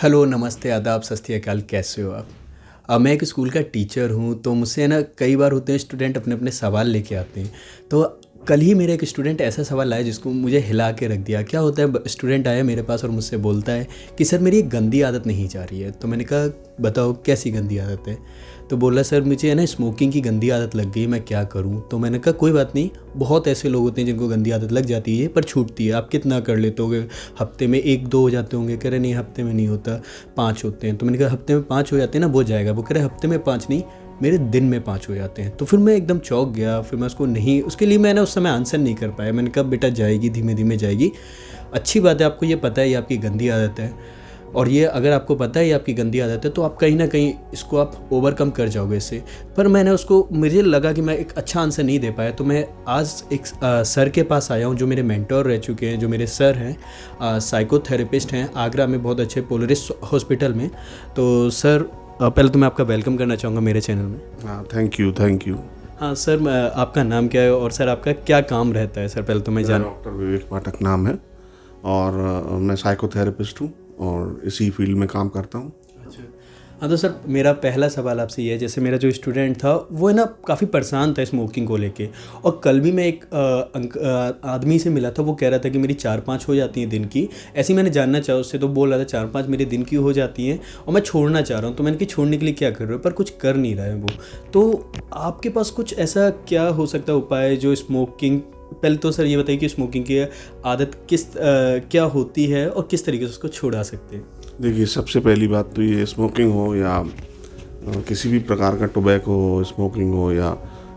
Hello, नमस्ते, आदाब, सत श्री अकाल, कैसे हो आप? मैं एक स्कूल का टीचर हूँ, तो मुझसे है ना कई बार होते हैं स्टूडेंट अपने अपने सवाल लेके आते हैं। तो कल ही मेरा एक स्टूडेंट ऐसा सवाल लाया जिसको मुझे हिला के रख दिया। क्या होता है, स्टूडेंट आया मेरे पास और मुझसे बोलता है कि सर मेरी एक गंदी आदत नहीं जा रही है। तो मैंने कहा बताओ कैसी गंदी आदत है? तो बोला सर मुझे है ना स्मोकिंग की गंदी आदत लग गई, मैं क्या करूं? तो मैंने कहा कोई बात नहीं, बहुत ऐसे लोग होते हैं जिनको गंदी आदत लग जाती है पर छूटती है। आप कितना कर लेते होगे? हफ्ते में 1-2 हो जाते होंगे। कह रहे नहीं, हफ्ते में नहीं होता, 5 होते हैं। तो मैंने कहा हफ्ते में 5 हो जाते हैं ना, वो जाएगा। वो कह रहे हफ्ते में 5 नहीं, मेरे दिन में 5 हो जाते हैं। तो फिर मैं एकदम चौंक गया। फिर मैं उसको नहीं, उसके लिए मैंने उस समय आंसर नहीं कर पाया। मैंने कहा बेटा जाएगी, धीमे धीमे जाएगी। अच्छी बात है, आपको ये पता है ये आपकी गंदी आदत है, और ये अगर आपको पता है ये आपकी गंदी आदत है तो आप कहीं ना कहीं इसको आप ओवरकम कर जाओगे इससे। पर मैंने उसको, मुझे लगा कि मैं एक अच्छा आंसर नहीं दे पाया, तो मैं आज एक सर के पास आया हूँ जो मेरे मेंटोर रह चुके हैं, जो मेरे सर हैं, साइकोथेरेपिस्ट हैं आगरा में, बहुत अच्छे पोलरिस हॉस्पिटल में। तो सर पहले तो मैं आपका वेलकम करना चाहूँगा मेरे चैनल में। हाँ, थैंक यू। हाँ सर, आपका नाम क्या है और सर आपका क्या काम रहता है? सर पहले तो मैं मेरा डॉक्टर विवेक पाठक नाम है और मैं साइकोथेरेपिस्ट हूँ और इसी फील्ड में काम करता हूँ। अच्छा। हाँ तो सर मेरा पहला सवाल आपसे ये है, जैसे मेरा जो स्टूडेंट था वो है ना काफ़ी परेशान था स्मोकिंग को लेके, और कल भी मैं एक आदमी से मिला था, वो कह रहा था कि मेरी 4-5 हो जाती हैं दिन की। ऐसे ही मैंने जानना चाहा उससे, तो बोल रहा था 4-5 मेरे दिन की हो जाती हैं और मैं छोड़ना चाह रहा हूँ। तो मैंने कि छोड़ने के लिए क्या कर रहे हो? पर कुछ कर नहीं रहा है वो। तो आपके पास कुछ ऐसा क्या हो सकता है उपाय जो स्मोकिंग, पहले तो सर ये बताइए कि स्मोकिंग की आदत क्या होती है और किस तरीके से उसको छुड़ा सकते हैं? देखिए, सबसे पहली बात तो ये स्मोकिंग हो या किसी भी प्रकार का टोबैको हो, स्मोकिंग हो या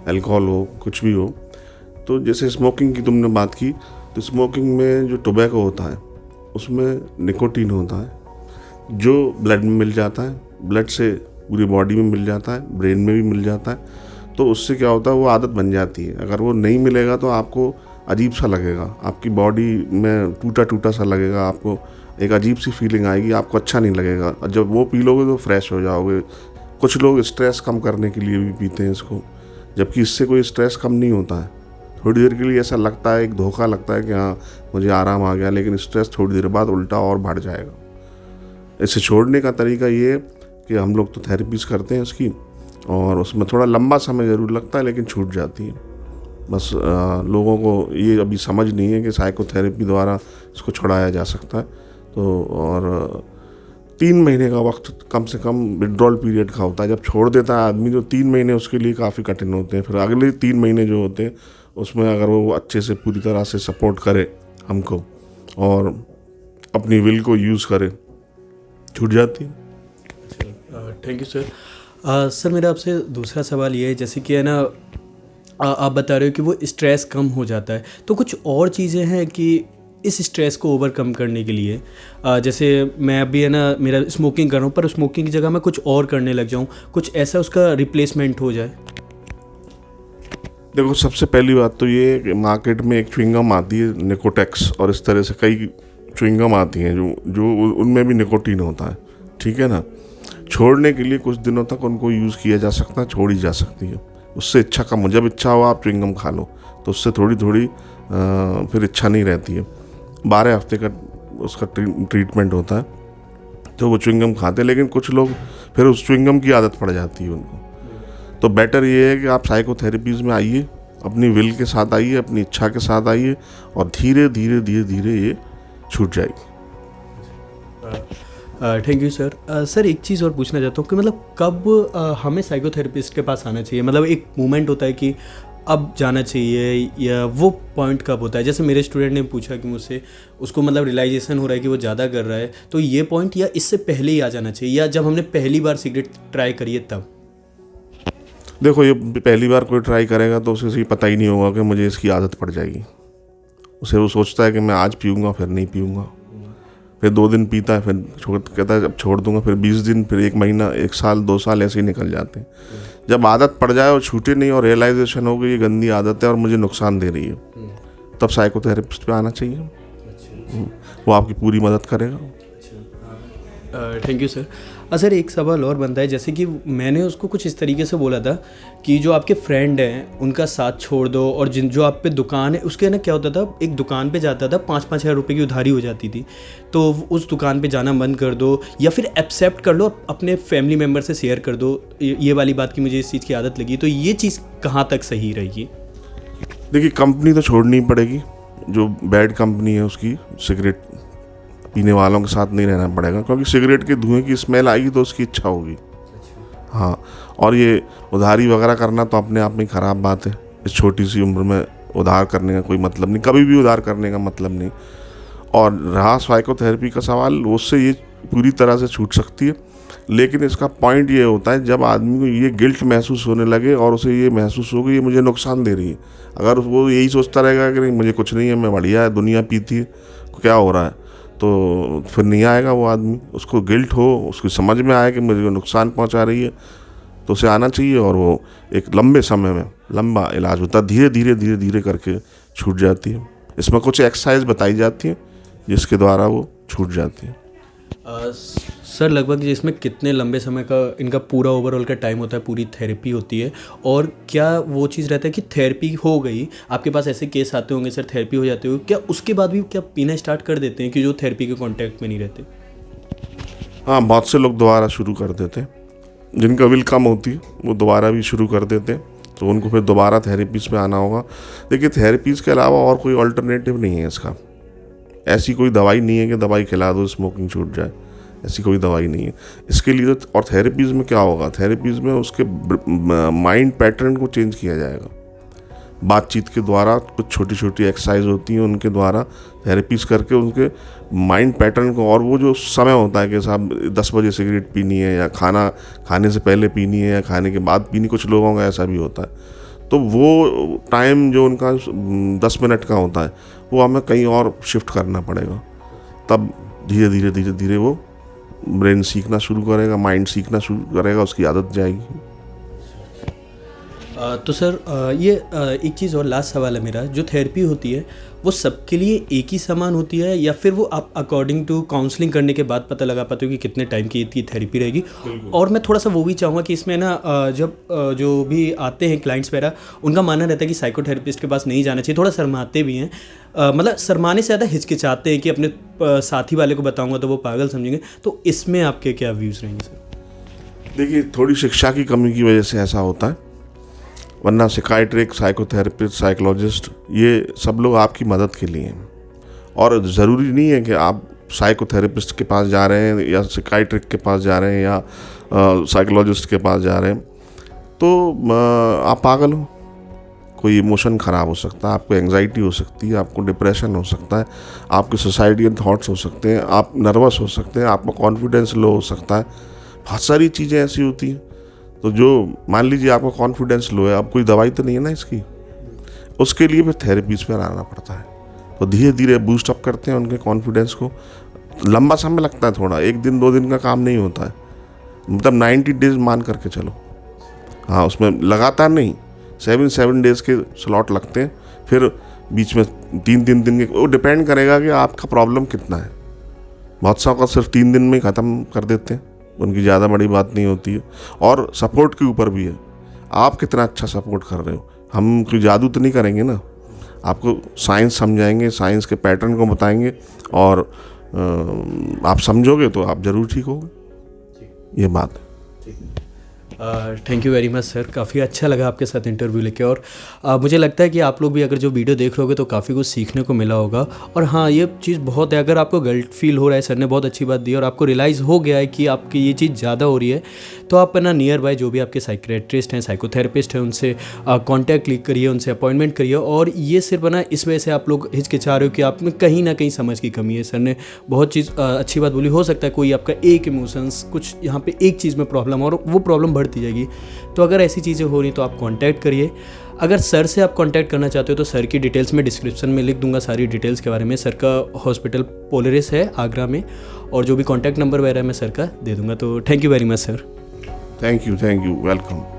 अल्कोहल हो, कुछ भी हो। तो जैसे स्मोकिंग की तुमने बात की, तो स्मोकिंग में जो टोबैको होता है उसमें निकोटीन होता है जो ब्लड में मिल जाता है, ब्लड से पूरी बॉडी में मिल जाता है, ब्रेन में भी मिल जाता है। तो उससे क्या होता है, वो आदत बन जाती है। अगर वो नहीं मिलेगा तो आपको अजीब सा लगेगा, आपकी बॉडी में टूटा टूटा सा लगेगा, आपको एक अजीब सी फीलिंग आएगी, आपको अच्छा नहीं लगेगा। और जब वो पी लोगे तो फ्रेश हो जाओगे। कुछ लोग स्ट्रेस कम करने के लिए भी पीते हैं इसको, जबकि इससे कोई स्ट्रेस कम नहीं होता है। थोड़ी देर के लिए ऐसा लगता है, एक धोखा लगता है कि हाँ मुझे आराम आ गया, लेकिन स्ट्रेस थोड़ी देर बाद उल्टा और बढ़ जाएगा। इसे छोड़ने का तरीका ये है कि हम लोग तो थेरेपीज करते हैं इसकी, और उसमें थोड़ा लंबा समय ज़रूर लगता है लेकिन छूट जाती है। बस लोगों को ये अभी समझ नहीं है कि साइकोथेरेपी द्वारा इसको छुड़ाया जा सकता है। तो और 3 महीने का वक्त कम से कम विड्रॉल पीरियड का होता है। जब छोड़ देता है आदमी, तो 3 महीने उसके लिए काफ़ी कठिन होते हैं। फिर अगले 3 महीने जो होते हैं उसमें अगर वो अच्छे से पूरी तरह से सपोर्ट करे हमको और अपनी विल को यूज़ करे, छूट जाती है। Thank you sir. सर मेरा आपसे दूसरा सवाल ये है, जैसे कि है ना आप बता रहे हो कि वो स्ट्रेस कम हो जाता है, तो कुछ और चीज़ें हैं कि इस स्ट्रेस को ओवरकम करने के लिए, जैसे मैं अभी है ना मेरा स्मोकिंग कर रहा हूँ पर स्मोकिंग की जगह मैं कुछ और करने लग जाऊँ, कुछ ऐसा उसका रिप्लेसमेंट हो जाए? देखो, सबसे पहली बात तो ये है कि मार्केट में एक च्युइंगम आती है निकोटेक्स, और इस तरह से कई च्युइंगम आती हैं जो उनमें भी निकोटीन होता है। ठीक है ना। छोड़ने के लिए कुछ दिनों तक उनको यूज़ किया जा सकता है, छोड़ी जा सकती है। उससे इच्छा कम हो, जब इच्छा हो आप च्युइंगम खा लो, तो उससे थोड़ी थोड़ी फिर इच्छा नहीं रहती है। 12 हफ्ते का उसका ट्रीटमेंट होता है, तो वो च्युइंगम खाते हैं। लेकिन कुछ लोग फिर उस च्युइंगम की आदत पड़ जाती है उनको। तो बेटर ये है कि आप साइकोथेरेपीज़ में आइए, अपनी विल के साथ आइए, अपनी इच्छा के साथ आइए, और धीरे धीरे धीरे धीरे ये छूट जाएगी। Thank you sir. सर एक चीज़ और पूछना चाहता हूँ कि मतलब कब हमें साइकोथेरेपिस्ट के पास आना चाहिए? मतलब एक मोमेंट होता है कि अब जाना चाहिए, या वो पॉइंट कब होता है? जैसे मेरे स्टूडेंट ने पूछा कि मुझसे उसको मतलब रियलाइजेशन हो रहा है कि वो ज़्यादा कर रहा है, तो ये पॉइंट या इससे पहले ही आ जाना चाहिए, या जब हमने पहली बार सिगरेट ट्राई करी है तब? देखो, ये पहली बार कोई ट्राई करेगा तो उसे पता ही नहीं होगा कि मुझे इसकी आदत पड़ जाएगी। उसे वो सोचता है कि मैं आज पीऊँगा, फिर नहीं पीऊँगा, फिर 2 दिन पीता है, फिर कहता है अब छोड़ दूंगा, फिर 20 दिन, फिर 1 महीना, 1 साल, 2 साल ऐसे ही निकल जाते हैं। जब आदत पड़ जाए और छूटे नहीं और रियलाइजेशन हो कि ये गंदी आदत है और मुझे नुकसान दे रही है, तब साइकोथेरेपिस्ट पे आना चाहिए। वो आपकी पूरी मदद करेगा। Thank you sir. सर एक सवाल और बनता है, जैसे कि मैंने उसको कुछ इस तरीके से बोला था कि जो आपके फ्रेंड हैं उनका साथ छोड़ दो, और जो आप पे दुकान है उसके ना क्या होता था, एक दुकान पे जाता था 5-5 हज़ार रुपये की उधारी हो जाती थी, तो उस दुकान पे जाना बंद कर दो या फिर एक्सेप्ट कर लो, अपने फैमिली मेम्बर से शेयर कर दो। ये वाली बात की मुझे इस चीज़ की आदत लगी, तो ये चीज़ कहाँ तक सही रहेगी? देखिए, कंपनी तो छोड़नी पड़ेगी, जो बैड कंपनी है उसकी, सिगरेट पीने वालों के साथ नहीं रहना पड़ेगा, क्योंकि सिगरेट के धुएं की स्मेल आएगी तो उसकी इच्छा होगी। हाँ, और ये उधारी वगैरह करना तो अपने आप में ख़राब बात है। इस छोटी सी उम्र में उधार करने का कोई मतलब नहीं, कभी भी उधार करने का मतलब नहीं। और रहा साइकोथेरेपी का सवाल, उससे ये पूरी तरह से छूट सकती है, लेकिन इसका पॉइंट ये होता है जब आदमी को ये गिल्ट महसूस होने लगे और उसे ये महसूस हो कि ये मुझे नुकसान दे रही है। अगर वो यही सोचता रहेगा कि नहीं मुझे कुछ नहीं है, मैं बढ़िया है, दुनिया पीती है, क्या हो रहा है, तो फिर नहीं आएगा वो आदमी। उसको गिल्ट हो, उसकी समझ में आए कि मुझे नुकसान पहुंचा रही है, तो उसे आना चाहिए, और वो एक लंबे समय में लंबा इलाज होता है, धीरे धीरे करके छूट जाती है। इसमें कुछ एक्सरसाइज बताई जाती है जिसके द्वारा वो छूट जाती है। सर लगभग इसमें कितने लंबे समय का इनका पूरा ओवरऑल का टाइम होता है, पूरी थेरेपी होती है, और क्या वो चीज़ रहता है कि थेरेपी हो गई, आपके पास ऐसे केस आते होंगे सर थेरेपी हो जाते हो, क्या उसके बाद भी क्या पीना स्टार्ट कर देते हैं कि जो थेरेपी के कांटेक्ट में नहीं रहते? हाँ, बहुत से लोग दोबारा शुरू कर देते हैं, जिनका विल कम होती है वो दोबारा भी शुरू कर देते हैं, तो उनको फिर दोबारा थेरेपीज़ में आना होगा। देखिए, थेरेपीज़ के अलावा और कोई अल्टरनेटिव नहीं है इसका। ऐसी कोई दवाई नहीं है कि दवाई खिला दो स्मोकिंग छूट जाए, ऐसी कोई दवाई नहीं है इसके लिए। तो और थेरेपीज़ में क्या होगा, थेरेपीज़ में उसके माइंड पैटर्न को चेंज किया जाएगा। बातचीत के द्वारा कुछ छोटी छोटी एक्सरसाइज होती हैं, उनके द्वारा थेरेपीज़ करके उनके माइंड पैटर्न को, और वो जो समय होता है कि साहब 10 बजे सिगरेट पीनी है, या खाना खाने से पहले पीनी है, या खाने के बाद पीनी, कुछ लोगों का ऐसा भी होता है, तो वो टाइम जो उनका 10 मिनट का होता है वो हमें कहीं और शिफ्ट करना पड़ेगा। तब धीरे धीरे वो ब्रेन सीखना शुरू करेगा, माइंड सीखना शुरू करेगा, उसकी आदत जाएगी। तो सर ये एक चीज़ और लास्ट सवाल है मेरा, जो थेरेपी होती है वो सबके लिए एक ही समान होती है, या फिर वो आप अकॉर्डिंग टू काउंसलिंग करने के बाद पता लगा पाते हो कि कितने टाइम की इतनी थेरेपी रहेगी? और मैं थोड़ा सा वो भी चाहूँगा कि इसमें ना जब जो भी आते हैं क्लाइंट्स वगैरह, उनका मानना रहता है कि साइकोथेरेपिस्ट के पास नहीं जाना चाहिए, थोड़ा शर्माते भी हैं, मतलब शर्माने से ज़्यादा हिचकिचाते हैं कि अपने साथी वाले को बताऊँगा तो वो पागल समझेंगे, तो इसमें आपके क्या व्यूज़ रहेंगे सर? देखिए, थोड़ी शिक्षा की कमी की वजह से ऐसा होता है, वरना साइकाइट्रिक, साइकोथेरेपिस्ट, साइकोलॉजिस्ट, ये सब लोग आपकी मदद के लिए हैं। और ज़रूरी नहीं है कि आप साइकोथेरेपिस्ट के पास जा रहे हैं, या साइकाइट्रिक के पास जा रहे हैं, या साइकोलॉजिस्ट के पास जा रहे हैं तो आप पागल हो। कोई इमोशन ख़राब हो सकता है, आपको एंग्जाइटी हो सकती है, आपको डिप्रेशन हो सकता है, आपके सुसाइडियल थॉट्स हो सकते हैं, आप नर्वस हो सकते हैं, आपका कॉन्फिडेंस लो हो सकता है, बहुत सारी चीज़ें ऐसी होती हैं। तो जो मान लीजिए आपका कॉन्फिडेंस लो है, अब कोई दवाई तो नहीं है ना इसकी, उसके लिए फिर थेरेपीज़ पर आना पड़ता है, तो धीरे धीरे बूस्ट अप करते हैं उनके कॉन्फिडेंस को। लंबा समय लगता है, थोड़ा 1 दिन 2 दिन का काम नहीं होता है, मतलब 90 डेज मान करके चलो। हाँ, उसमें लगातार नहीं, 7 डेज़ के स्लॉट लगते हैं, फिर बीच में 3 दिन के, वो डिपेंड करेगा कि आपका प्रॉब्लम कितना है। बहुत सा का सिर्फ 3 दिन में ख़त्म कर देते हैं, उनकी ज़्यादा बड़ी बात नहीं होती है। और सपोर्ट के ऊपर भी है, आप कितना अच्छा सपोर्ट कर रहे हो। हम कोई जादू तो नहीं करेंगे ना, आपको साइंस समझाएंगे, साइंस के पैटर्न को बताएंगे, और आप समझोगे तो आप ज़रूर ठीक होगे, ये बात है। Thank you very much sir, काफ़ी अच्छा लगा आपके साथ इंटरव्यू लेके, और मुझे लगता है कि आप लोग भी अगर जो वीडियो देख रहे होगे तो काफ़ी कुछ सीखने को मिला होगा। और हाँ, ये चीज़ बहुत है, अगर आपको गिल्ट फील हो रहा है, सर ने बहुत अच्छी बात दी, और आपको रियलाइज़ हो गया है कि आपकी ये चीज़ ज़्यादा हो रही है, तो आप ना नियर बाय जो भी आपके साइकियाट्रिस्ट हैं, साइकोथेरेपिस्ट हैं, उनसे कॉन्टैक्ट करिए, उनसे अपॉइंटमेंट करिए। और ये सिर्फ ना इस वजह से आप लोग हिचकिचा रहे हो कि आप में कहीं ना कहीं समझ की कमी है। सर ने बहुत चीज़ अच्छी बात बोली, हो सकता है कोई आपका एक इमोशंस कुछ यहाँ पे एक चीज़ में प्रॉब्लम, और वो प्रॉब्लम बढ़ती जाएगी। तो अगर ऐसी चीज़ें हो रही तो आप कांटेक्ट करिए। अगर सर से आप कांटेक्ट करना चाहते हो तो सर की डिटेल्स में डिस्क्रिप्शन में लिख दूंगा सारी डिटेल्स के बारे में। सर का हॉस्पिटल पोलरिस है आगरा में, और जो भी कांटेक्ट नंबर वगैरह मैं सर का दे दूंगा। तो thank you very much sir. Thank you, welcome.